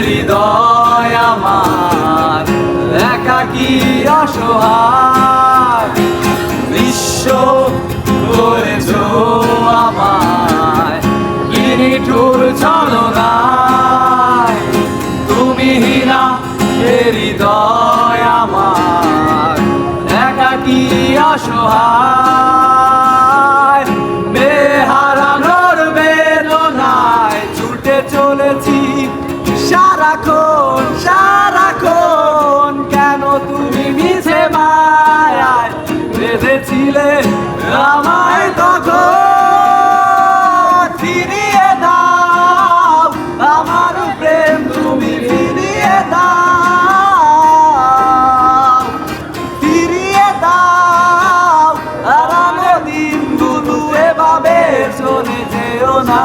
হৃদয় আমার একাকী অসহায়, বিশ্ব করেছো আমায় কি নিঠুর ছলনায়। তুমি হীনা হৃদয় আমার একাকী অসহায়, বেহারানোর বেদনায় ছুটে চলেছি সারাক্ষণ সারাক্ষণ। কেন তুমি মিছে মায়ায় বেঁধেছিলে আমায় তখন? ফিরিয়ে দাও আমার প্রেম, তুমি ফিরিয়ে দাও, ফিরিয়ে দাও। আর দিনগুলো এভাবে চলে যেও না।